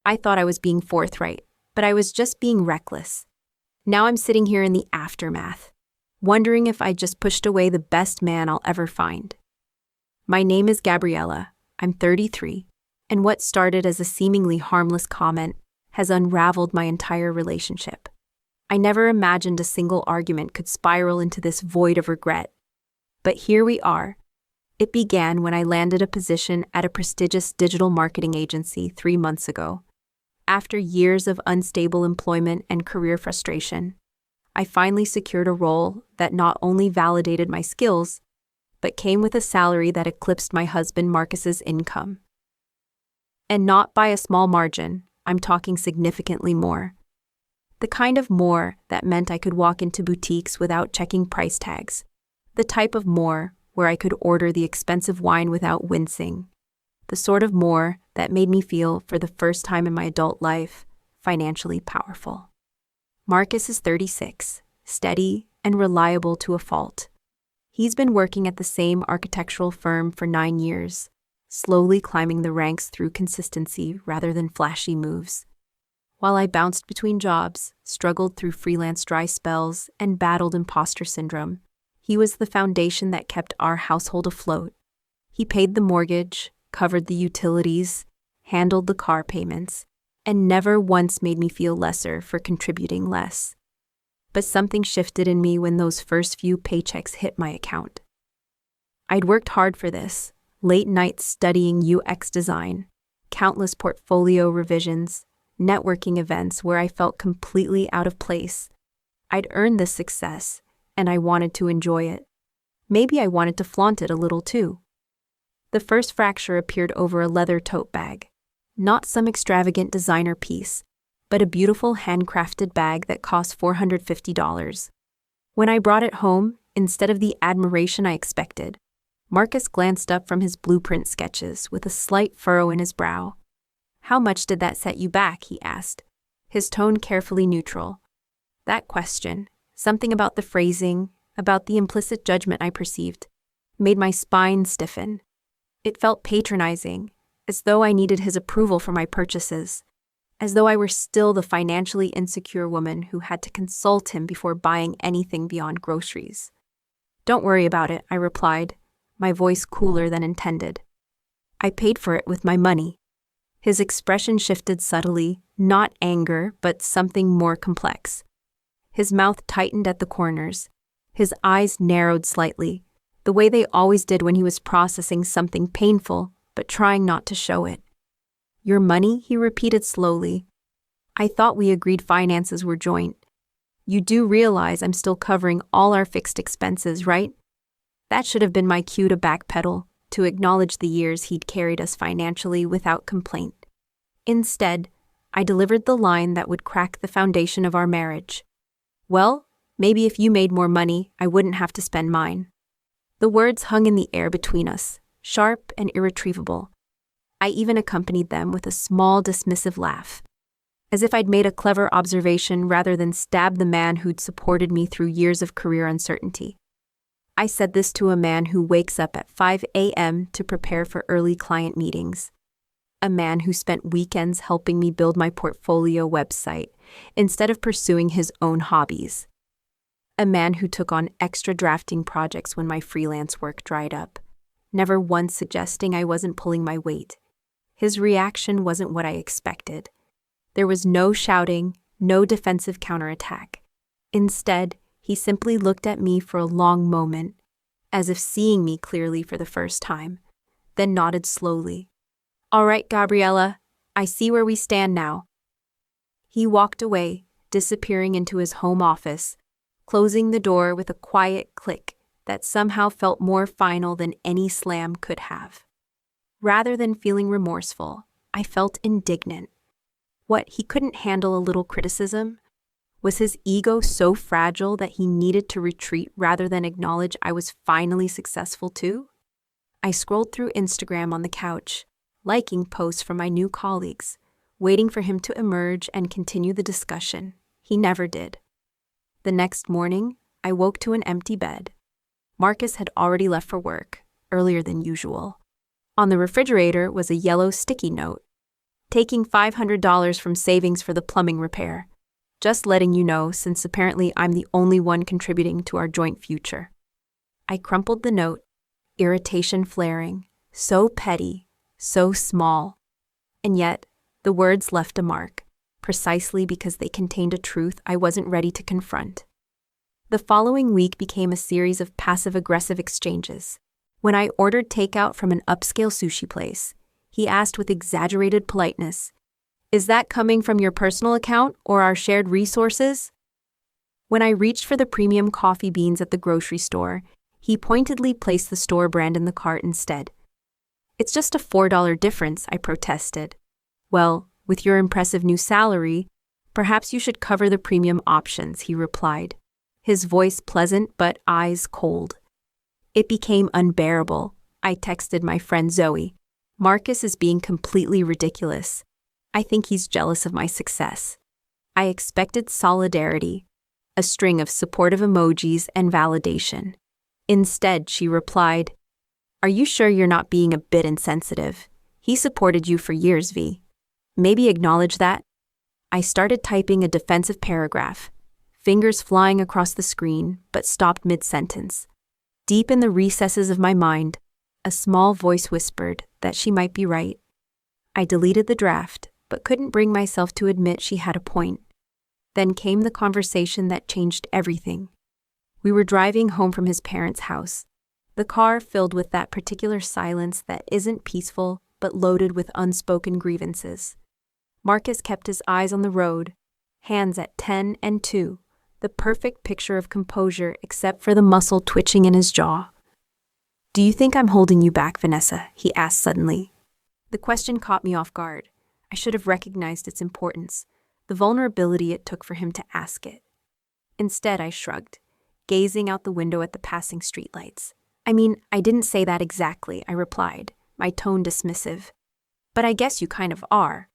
I thought I was being forthright, but I was just being reckless. Now I'm sitting here in the aftermath, wondering if I just pushed away the best man I'll ever find. My name is Gabriella. I'm 33, and what started as a seemingly harmless comment has unraveled my entire relationship. I never imagined a single argument could spiral into this void of regret. But here we are. It began when I landed a position at a prestigious digital marketing agency 3 months ago. After years of unstable employment and career frustration, I finally secured a role that not only validated my skills, but came with a salary that eclipsed my husband Marcus's income. And not by a small margin, I'm talking significantly more. The kind of more that meant I could walk into boutiques without checking price tags. The type of more where I could order the expensive wine without wincing. The sort of more that made me feel, for the first time in my adult life, financially powerful. Marcus is 36, steady and reliable to a fault. He's been working at the same architectural firm for 9 years, slowly climbing the ranks through consistency rather than flashy moves. While I bounced between jobs, struggled through freelance dry spells, and battled imposter syndrome, he was the foundation that kept our household afloat. He paid the mortgage, covered the utilities, handled the car payments, and never once made me feel lesser for contributing less. But something shifted in me when those first few paychecks hit my account. I'd worked hard for this, late nights studying UX design, countless portfolio revisions, networking events where I felt completely out of place. I'd earned this success, and I wanted to enjoy it. Maybe I wanted to flaunt it a little too. The first fracture appeared over a leather tote bag. Not some extravagant designer piece, but a beautiful handcrafted bag that cost $450. When I brought it home, instead of the admiration I expected, Marcus glanced up from his blueprint sketches with a slight furrow in his brow. "How much did that set you back?" he asked, his tone carefully neutral. That question, something about the phrasing, about the implicit judgment I perceived, made my spine stiffen. It felt patronizing, as though I needed his approval for my purchases, as though I were still the financially insecure woman who had to consult him before buying anything beyond groceries. "Don't worry about it," I replied, my voice cooler than intended. "I paid for it with my money." His expression shifted subtly, not anger, but something more complex. His mouth tightened at the corners. His eyes narrowed slightly, the way they always did when he was processing something painful, but trying not to show it. "Your money?" he repeated slowly. "I thought we agreed finances were joint. You do realize I'm still covering all our fixed expenses, right?" That should have been my cue to backpedal, to acknowledge the years he'd carried us financially without complaint. Instead, I delivered the line that would crack the foundation of our marriage. "Well, maybe if you made more money, I wouldn't have to spend mine." The words hung in the air between us, sharp and irretrievable. I even accompanied them with a small dismissive laugh, as if I'd made a clever observation rather than stab the man who'd supported me through years of career uncertainty. I said this to a man who wakes up at 5 a.m. to prepare for early client meetings. A man who spent weekends helping me build my portfolio website instead of pursuing his own hobbies. A man who took on extra drafting projects when my freelance work dried up, never once suggesting I wasn't pulling my weight. His reaction wasn't what I expected. There was no shouting, no defensive counterattack. Instead, he simply looked at me for a long moment, as if seeing me clearly for the first time, then nodded slowly. "All right, Gabriella, I see where we stand now." He walked away, disappearing into his home office, closing the door with a quiet click that somehow felt more final than any slam could have. Rather than feeling remorseful, I felt indignant. What, he couldn't handle a little criticism? Was his ego so fragile that he needed to retreat rather than acknowledge I was finally successful too? I scrolled through Instagram on the couch, liking posts from my new colleagues, waiting for him to emerge and continue the discussion. He never did. The next morning, I woke to an empty bed. Marcus had already left for work, earlier than usual. On the refrigerator was a yellow sticky note. taking $500 from savings for the plumbing repair. Just letting you know, since apparently I'm the only one contributing to our joint future. I crumpled the note, irritation flaring, so petty, so small. And yet, the words left a mark, precisely because they contained a truth I wasn't ready to confront. The following week became a series of passive-aggressive exchanges. When I ordered takeout from an upscale sushi place, he asked with exaggerated politeness, "Is that coming from your personal account or our shared resources?" When I reached for the premium coffee beans at the grocery store, he pointedly placed the store brand in the cart instead. "It's just a $4 difference," I protested. "Well, with your impressive new salary, perhaps you should cover the premium options," he replied, his voice pleasant but eyes cold. It became unbearable. I texted my friend Zoe. "Marcus is being completely ridiculous. I think he's jealous of my success." I expected solidarity, a string of supportive emojis and validation. Instead, she replied, "Are you sure you're not being a bit insensitive? He supported you for years, V. Maybe acknowledge that." I started typing a defensive paragraph, fingers flying across the screen, but stopped mid-sentence. Deep in the recesses of my mind, a small voice whispered that she might be right. I deleted the draft, but couldn't bring myself to admit she had a point. Then came the conversation that changed everything. We were driving home from his parents' house, the car filled with that particular silence that isn't peaceful but loaded with unspoken grievances. Marcus kept his eyes on the road, hands at 10 and 2, the perfect picture of composure except for the muscle twitching in his jaw. "Do you think I'm holding you back, Vanessa?" he asked suddenly. The question caught me off guard. I should have recognized its importance, the vulnerability it took for him to ask it. Instead, I shrugged, gazing out the window at the passing streetlights. "I mean, I didn't say that exactly," I replied, my tone dismissive. "But I guess you kind of are."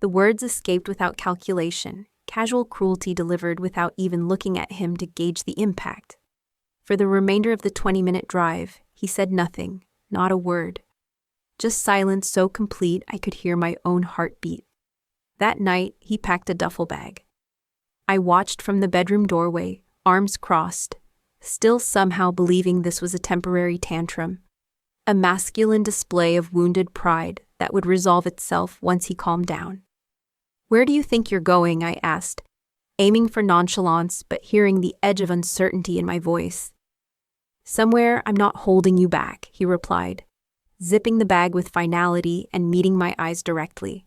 The words escaped without calculation, casual cruelty delivered without even looking at him to gauge the impact. For the remainder of the 20-minute drive, he said nothing, not a word. Just silence so complete I could hear my own heartbeat. That night, he packed a duffel bag. I watched from the bedroom doorway, arms crossed, still somehow believing this was a temporary tantrum, a masculine display of wounded pride that would resolve itself once he calmed down. "Where do you think you're going?" I asked, aiming for nonchalance but hearing the edge of uncertainty in my voice. "Somewhere I'm not holding you back," he replied, zipping the bag with finality and meeting my eyes directly.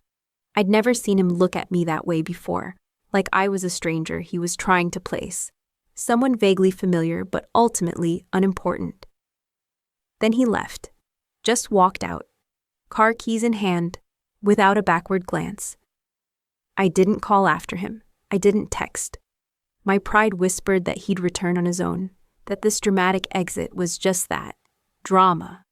I'd never seen him look at me that way before, like I was a stranger he was trying to place, someone vaguely familiar but ultimately unimportant. Then he left, just walked out, car keys in hand, without a backward glance. I didn't call after him. I didn't text. My pride whispered that he'd return on his own, that this dramatic exit was just that, drama.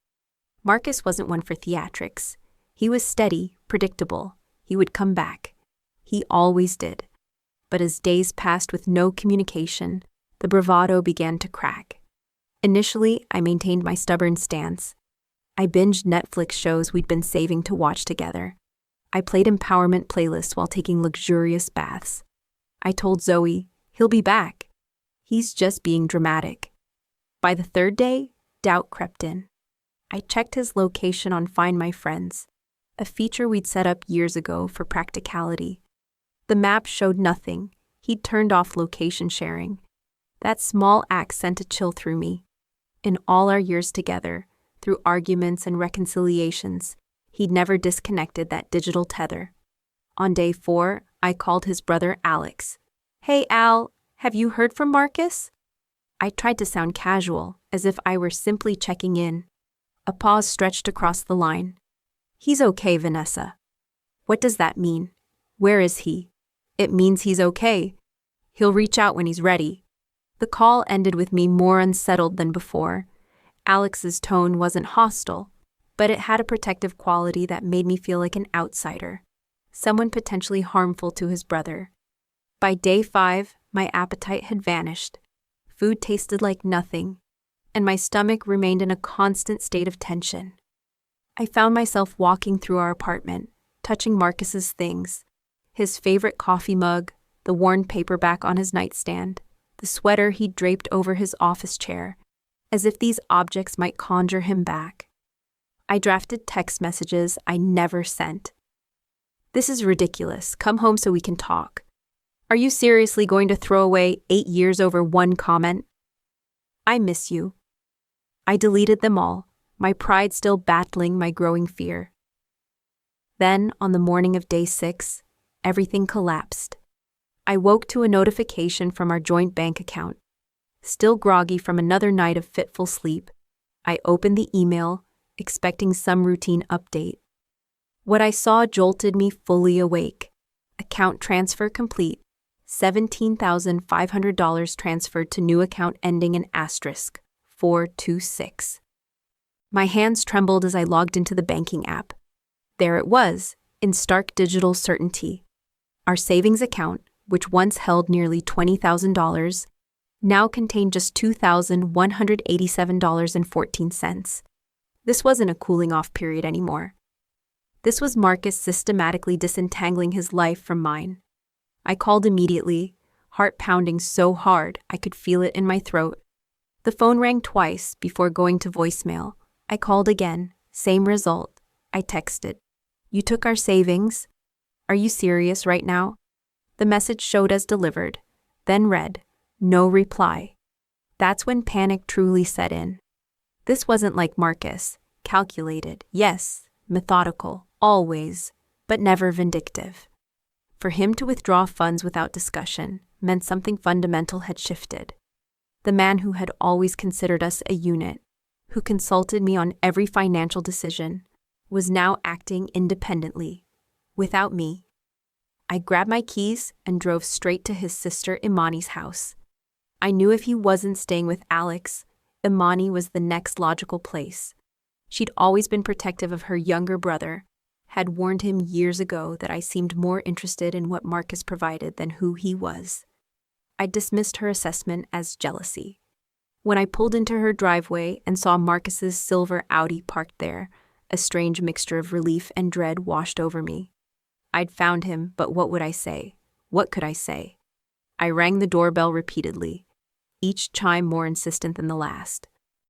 Marcus wasn't one for theatrics. He was steady, predictable. He would come back. He always did. But as days passed with no communication, the bravado began to crack. Initially, I maintained my stubborn stance. I binged Netflix shows we'd been saving to watch together. I played empowerment playlists while taking luxurious baths. I told Zoe, he'll be back. He's just being dramatic. By the third day, doubt crept in. I checked his location on Find My Friends, a feature we'd set up years ago for practicality. The map showed nothing. He'd turned off location sharing. That small act sent a chill through me. In all our years together, through arguments and reconciliations, he'd never disconnected that digital tether. On day 4, I called his brother Alex. "Hey Al, have you heard from Marcus?" I tried to sound casual, as if I were simply checking in. A pause stretched across the line. "He's okay, Vanessa." "What does that mean? Where is he?" "It means he's okay. He'll reach out when he's ready." The call ended with me more unsettled than before. Alex's tone wasn't hostile, but it had a protective quality that made me feel like an outsider, someone potentially harmful to his brother. By day 5, my appetite had vanished. Food tasted like nothing, and my stomach remained in a constant state of tension. I found myself walking through our apartment, touching Marcus's things. His favorite coffee mug, the worn paperback on his nightstand, the sweater he'd draped over his office chair, as if these objects might conjure him back. I drafted text messages I never sent. "This is ridiculous. Come home so we can talk. Are you seriously going to throw away 8 years over one comment? I miss you." I deleted them all, my pride still battling my growing fear. Then, on the morning of day 6, everything collapsed. I woke to a notification from our joint bank account. Still groggy from another night of fitful sleep, I opened the email, expecting some routine update. What I saw jolted me fully awake. Account transfer complete. $17,500 transferred to new account ending in *426. My hands trembled as I logged into the banking app. There it was, in stark digital certainty. Our savings account, which once held nearly $20,000, now contained just $2,187.14. This wasn't a cooling-off period anymore. This was Marcus systematically disentangling his life from mine. I called immediately, heart pounding so hard I could feel it in my throat. The phone rang twice before going to voicemail. I called again, same result. I texted, "You took our savings? Are you serious right now?" The message showed as delivered, then read, "No reply." That's when panic truly set in. This wasn't like Marcus, calculated, yes, methodical, always, but never vindictive. For him to withdraw funds without discussion meant something fundamental had shifted. The man who had always considered us a unit, who consulted me on every financial decision, was now acting independently, without me. I grabbed my keys and drove straight to his sister Imani's house. I knew if he wasn't staying with Alex, Imani was the next logical place. She'd always been protective of her younger brother, had warned him years ago that I seemed more interested in what Marcus provided than who he was. I dismissed her assessment as jealousy. When I pulled into her driveway and saw Marcus's silver Audi parked there, a strange mixture of relief and dread washed over me. I'd found him, but what would I say? What could I say? I rang the doorbell repeatedly, each chime more insistent than the last.